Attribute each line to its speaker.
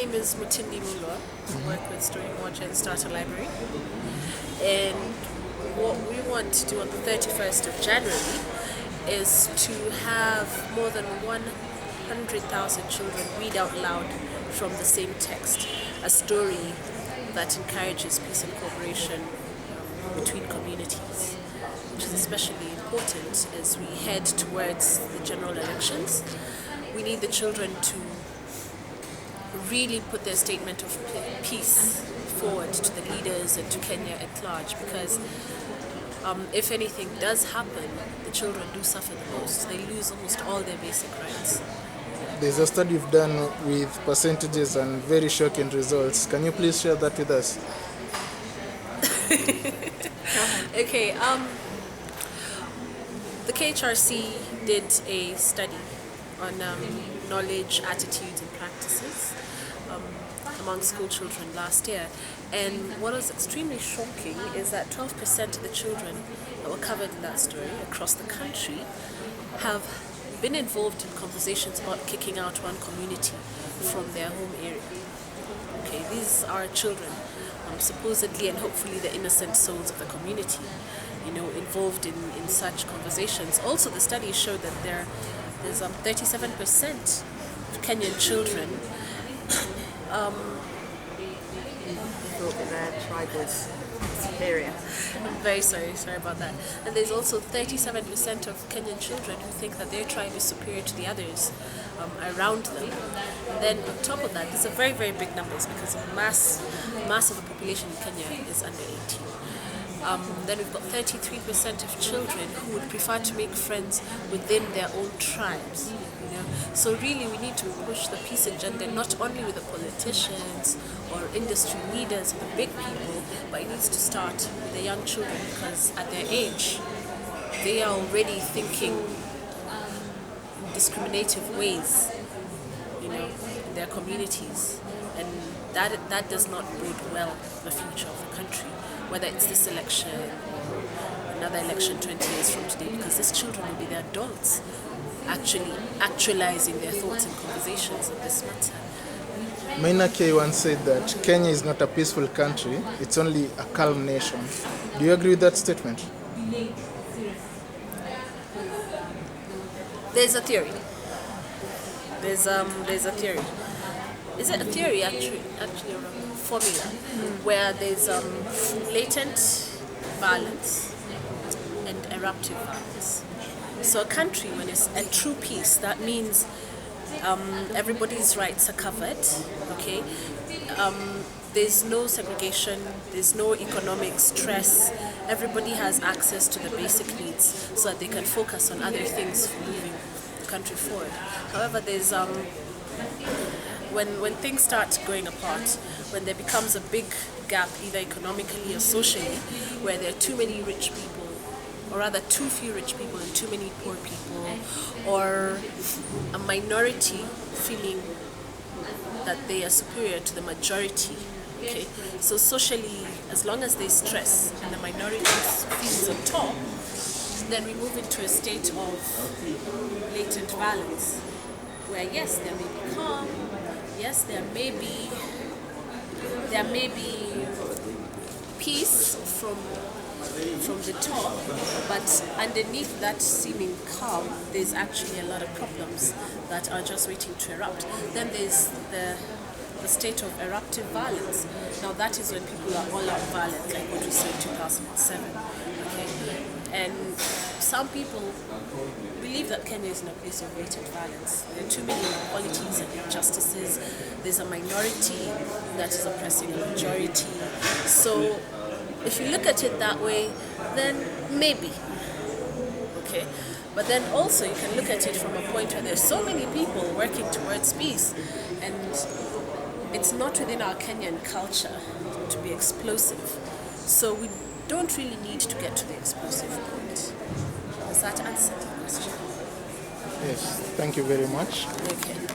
Speaker 1: name is Mutindi Mulwa. I work with Story Moja and Starter Library. And what we want to do on the 31st of January is to have more than 100,000 children read out loud from the same text, a story that encourages peace and cooperation between communities, which is especially important as we head towards the general elections. We need the children to really put their statement of peace forward to the leaders and to Kenya at large, because if anything does happen, the children do suffer the most. They lose almost all their basic rights.
Speaker 2: There's a study you've done with percentages and very shocking results. Can you please share that with us?
Speaker 1: Okay, the KHRC did a study on knowledge, attitudes and practices among school children last year, and what was extremely shocking is that 12% of the children that were covered in that story across the country have been involved in conversations about kicking out one community from their home area. Okay, these are children, supposedly and hopefully the innocent souls of the community, involved in such conversations. Also, the study showed that there's 37% of Kenyan children
Speaker 3: thought that their tribe was superior.
Speaker 1: I'm very sorry about that. And there's also 37% of Kenyan children who think that their tribe is superior to the others around them. And then on top of that, these are very, very big numbers because mass of the population in Kenya is under 18. Then we've got 33% of children who would prefer to make friends within their own tribes. So really we need to push the peace agenda not only with the politicians or industry leaders or the big people, but it needs to start with the young children, because at their age they are already thinking in discriminative ways, in their communities, and that does not bode well for the future of the country, whether it's this election or another election 20 years from today, because these children will be the adults actually actualizing their thoughts and conversations on this matter.
Speaker 2: Maina K once said that Kenya is not a peaceful country, it's only a calm nation. Do you agree with that statement?
Speaker 1: There's a theory. There's a theory. Is it a theory actually or a formula where there's latent violence and eruptive violence? So a country, when it's a true peace, that means everybody's rights are covered, okay? There's no segregation, there's no economic stress, everybody has access to the basic needs so that they can focus on other things for moving the country forward. However, there's when things start going apart, when there becomes a big gap either economically or socially, where there are too many rich people, or rather too few rich people and too many poor people, or a minority feeling that they are superior to the majority. Okay, so socially, as long as there's stress and the minority feels on top, then we move into a state of latent violence, where yes, there may be calm, yes, there may be peace from the top, but underneath that seeming calm, there's actually a lot of problems that are just waiting to erupt. Then there's the state of eruptive violence. Now that is when people are all out violent, like what we saw in 2007. Okay, and some people believe that Kenya is in a place of latent violence. There are too many inequalities and injustices. There's a minority that is oppressing a majority. So if you look at it that way, then maybe, okay? But then also you can look at it from a point where there's so many people working towards peace, and it's not within our Kenyan culture to be explosive. So we don't really need to get to the explosive point. Does that answer the question?
Speaker 2: Yes, thank you very much.
Speaker 1: Okay.